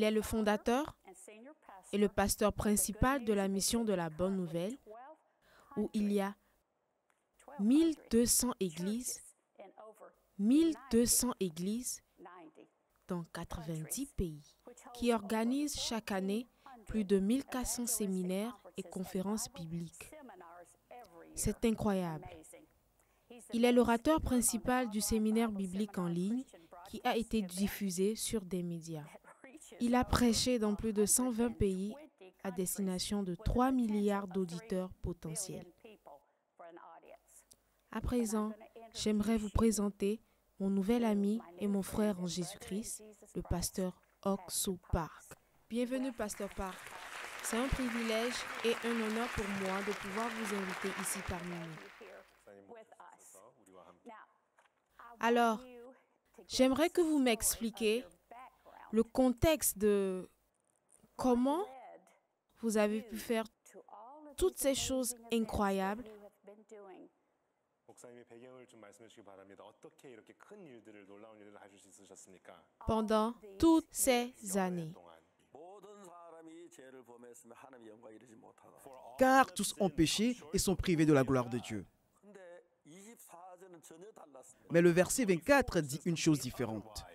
Il est le fondateur et le pasteur principal de la mission de la Bonne Nouvelle, où il y a 1200 églises dans 90 pays, qui organisent chaque année plus de 1400 séminaires et conférences bibliques. C'est incroyable. Il est l'orateur principal du séminaire biblique en ligne qui a été diffusé sur des médias. Il a prêché dans plus de 120 pays à destination de 3 milliards d'auditeurs potentiels. À présent, j'aimerais vous présenter mon nouvel ami et mon frère en Jésus-Christ, le pasteur Ok-Soo Park. Bienvenue, pasteur Park. C'est un privilège et un honneur pour moi de pouvoir vous inviter ici parmi nous. Alors, j'aimerais que vous m'expliquiez le contexte de comment vous avez pu faire toutes ces choses incroyables pendant toutes ces années. Car tous ont péché et sont privés de la gloire de Dieu. Mais le verset 24 dit une chose différente.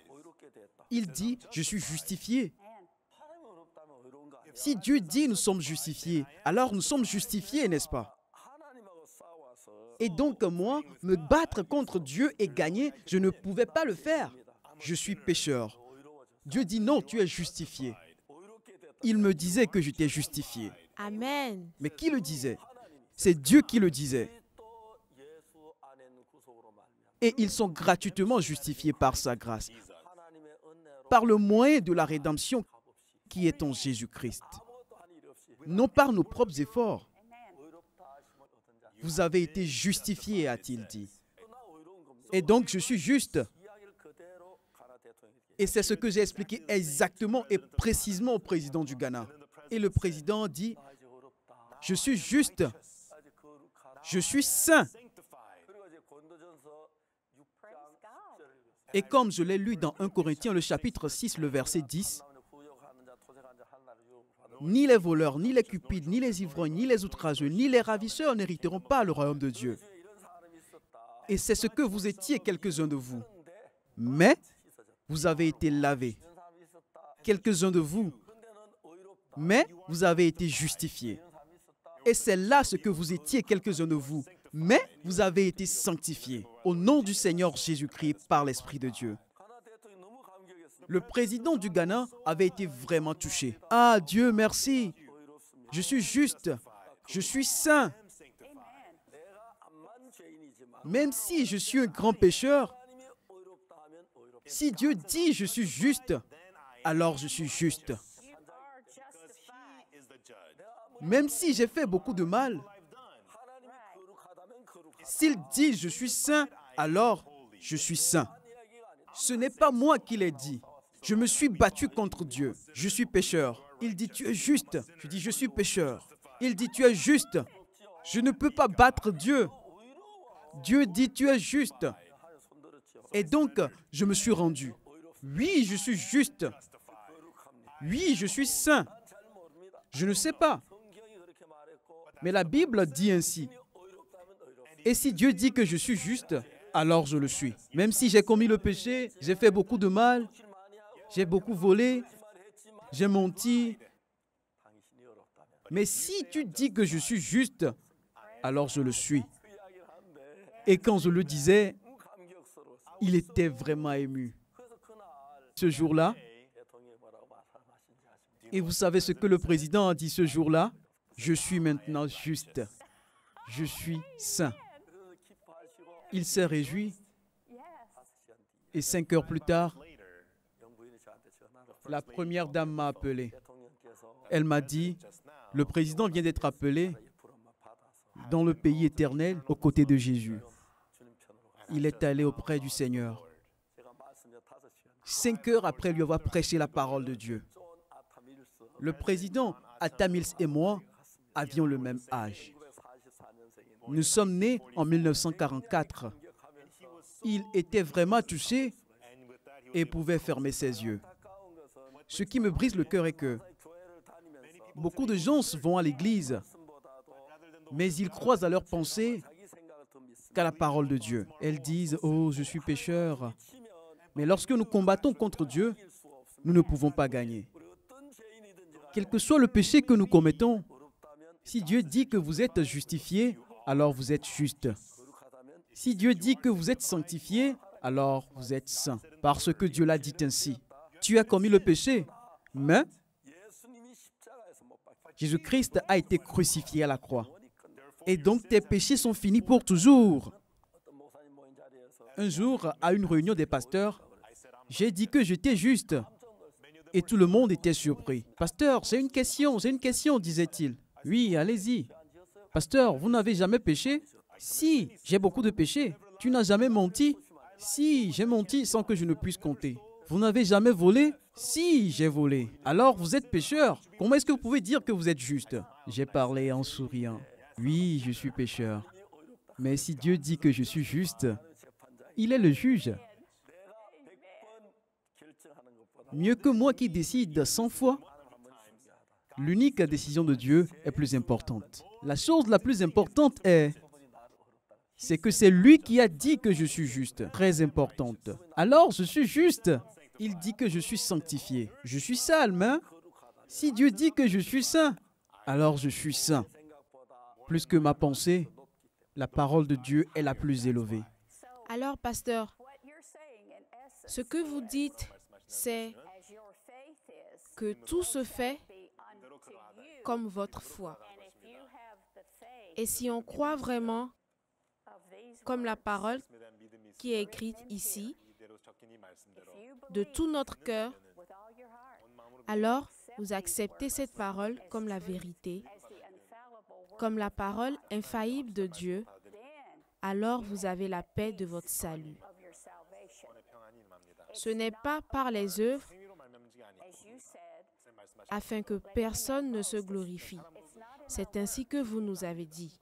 Il dit, je suis justifié. Si Dieu dit nous sommes justifiés, alors nous sommes justifiés, n'est-ce pas? Et donc moi, me battre contre Dieu et gagner, je ne pouvais pas le faire. Je suis pécheur. Dieu dit non, tu es justifié. Il me disait que j'étais justifié. Amen. Mais qui le disait? C'est Dieu qui le disait. Et ils sont gratuitement justifiés par sa grâce, par le moyen de la rédemption qui est en Jésus-Christ. Non par nos propres efforts. Vous avez été justifiés, a-t-il dit. Et donc je suis juste. Et c'est ce que j'ai expliqué exactement et précisément au président du Ghana. Et le président dit, je suis juste, je suis saint. Et comme je l'ai lu dans 1 Corinthiens, le chapitre 6, le verset 10, ni les voleurs, ni les cupides, ni les ivrognes, ni les outrageux, ni les ravisseurs n'hériteront pas le royaume de Dieu. Et c'est ce que vous étiez quelques-uns de vous. Mais vous avez été lavés. Quelques-uns de vous. Mais vous avez été justifiés. Et c'est là ce que vous étiez quelques-uns de vous. Mais vous avez été sanctifiés au nom du Seigneur Jésus-Christ par l'Esprit de Dieu. Le président du Ghana avait été vraiment touché. Ah Dieu, merci. Je suis juste. Je suis saint. Même si je suis un grand pécheur, si Dieu dit je suis juste, alors je suis juste. Même si j'ai fait beaucoup de mal, s'il dit je suis saint, alors je suis saint. Ce n'est pas moi qui l'ai dit. Je me suis battu contre Dieu. Je suis pécheur. Il dit tu es juste. Je dis je suis pécheur. Il dit tu es juste. Je ne peux pas battre Dieu. Dieu dit tu es juste. Et donc je me suis rendu. Oui, je suis juste. Oui, je suis saint. Je ne sais pas. Mais la Bible dit ainsi. Et si Dieu dit que je suis juste, alors je le suis. Même si j'ai commis le péché, j'ai fait beaucoup de mal, j'ai beaucoup volé, j'ai menti. Mais si tu dis que je suis juste, alors je le suis. Et quand je le disais, il était vraiment ému. Ce jour-là, et vous savez ce que le président a dit ce jour-là? Je suis maintenant juste. Je suis saint. Il s'est réjoui. Et 5 heures plus tard, la première dame m'a appelé. Elle m'a dit, le président vient d'être appelé dans le pays éternel aux côtés de Jésus. Il est allé auprès du Seigneur. 5 heures après lui avoir prêché la parole de Dieu. Le président Atta Mills et moi avions le même âge. Nous sommes nés en 1944. Il était vraiment touché et pouvait fermer ses yeux. Ce qui me brise le cœur est que beaucoup de gens vont à l'église, mais ils croient à leurs pensées qu'à la parole de Dieu. Elles disent « Oh, je suis pécheur ». Mais lorsque nous combattons contre Dieu, nous ne pouvons pas gagner. Quel que soit le péché que nous commettons, si Dieu dit que vous êtes justifié, alors vous êtes juste. Si Dieu dit que vous êtes sanctifié, alors vous êtes saint. Parce que Dieu l'a dit ainsi. Tu as commis le péché, mais Jésus-Christ a été crucifié à la croix. Et donc tes péchés sont finis pour toujours. Un jour, à une réunion des pasteurs, j'ai dit que j'étais juste. Et tout le monde était surpris. « Pasteur, c'est une question, disait-il. « Oui, allez-y. »« Pasteur, vous n'avez jamais péché ?»« Si, j'ai beaucoup de péchés. »« Tu n'as jamais menti ?»« Si, j'ai menti sans que je ne puisse compter. »« Vous n'avez jamais volé ?»« Si, j'ai volé. »« Alors, vous êtes pécheur. Comment est-ce que vous pouvez dire que vous êtes juste ?» J'ai parlé en souriant. « Oui, je suis pécheur. Mais si Dieu dit que je suis juste, il est le juge. Mieux que moi qui décide 100 fois, l'unique décision de Dieu est plus importante. La chose la plus importante c'est que c'est lui qui a dit que je suis juste. Très importante. Alors, je suis juste. Il dit que je suis sanctifié. Je suis sale, mais si Dieu dit que je suis saint, alors je suis saint. Plus que ma pensée, la parole de Dieu est la plus élevée. Alors, pasteur, ce que vous dites, c'est que tout se fait comme votre foi. Et si on croit vraiment comme la parole qui est écrite ici, de tout notre cœur, alors vous acceptez cette parole comme la vérité, comme la parole infaillible de Dieu, alors vous avez la paix de votre salut. Ce n'est pas par les œuvres afin que personne ne se glorifie. C'est ainsi que vous nous avez dit.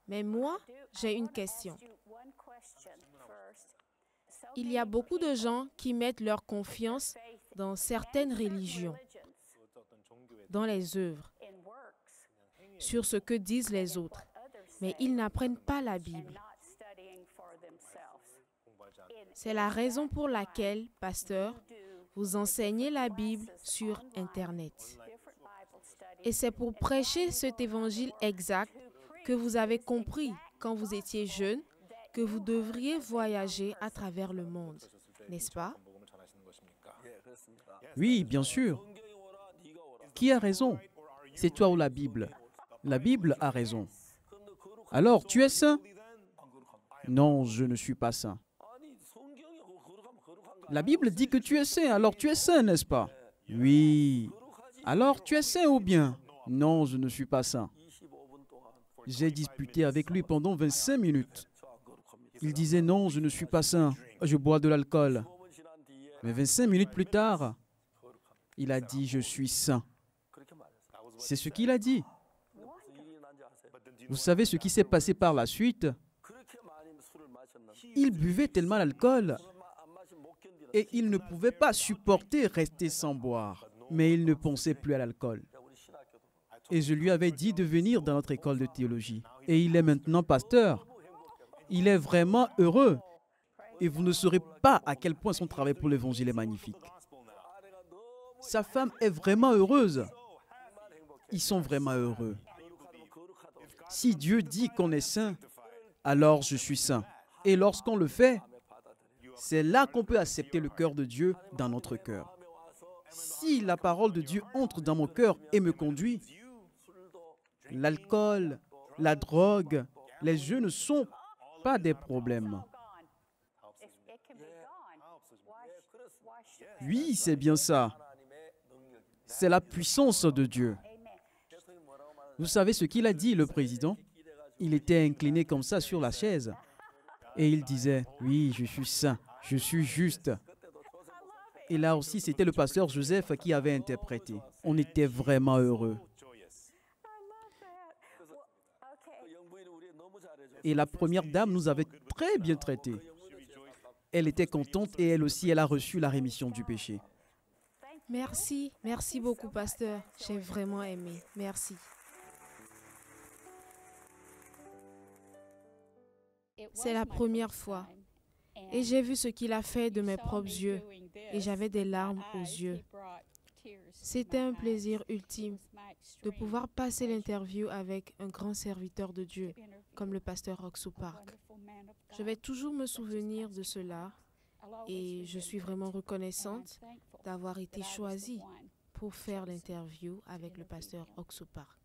Mais moi, j'ai une question. Il y a beaucoup de gens qui mettent leur confiance dans certaines religions, dans les œuvres, sur ce que disent les autres, mais ils n'apprennent pas la Bible. C'est la raison pour laquelle, pasteur, vous enseignez la Bible sur Internet. Et c'est pour prêcher cet évangile exact que vous avez compris quand vous étiez jeune que vous devriez voyager à travers le monde, n'est-ce pas? Oui, bien sûr. Qui a raison? C'est toi ou la Bible? La Bible a raison. Alors, tu es saint? Non, je ne suis pas saint. La Bible dit que tu es saint, alors tu es saint, n'est-ce pas? Oui. Alors, tu es saint ou bien? Non, je ne suis pas saint. J'ai disputé avec lui pendant 25 minutes. Il disait non, je ne suis pas saint, je bois de l'alcool. Mais 25 minutes plus tard, il a dit je suis saint. C'est ce qu'il a dit. Vous savez ce qui s'est passé par la suite? Il buvait tellement l'alcool et il ne pouvait pas supporter rester sans boire. Mais il ne pensait plus à l'alcool. Et je lui avais dit de venir dans notre école de théologie. Et il est maintenant pasteur. Il est vraiment heureux. Et vous ne saurez pas à quel point son travail pour l'évangile est magnifique. Sa femme est vraiment heureuse. Ils sont vraiment heureux. Si Dieu dit qu'on est saint, alors je suis saint. Et lorsqu'on le fait, c'est là qu'on peut accepter le cœur de Dieu dans notre cœur. Si la parole de Dieu entre dans mon cœur et me conduit, l'alcool, la drogue, les jeux ne sont pas des problèmes. Oui, c'est bien ça. C'est la puissance de Dieu. Vous savez ce qu'il a dit, le président? Il était incliné comme ça sur la chaise. Et il disait, oui, je suis saint, je suis juste. Et là aussi, c'était le pasteur Joseph qui avait interprété. On était vraiment heureux. Et la première dame nous avait très bien traités. Elle était contente et elle aussi, elle a reçu la rémission du péché. Merci, merci beaucoup, pasteur. J'ai vraiment aimé. Merci. C'est la première fois. Et j'ai vu ce qu'il a fait de mes propres yeux. Et j'avais des larmes aux yeux. C'était un plaisir ultime de pouvoir passer l'interview avec un grand serviteur de Dieu, comme le pasteur Oxo Park. Je vais toujours me souvenir de cela et je suis vraiment reconnaissante d'avoir été choisie pour faire l'interview avec le pasteur Oxo Park.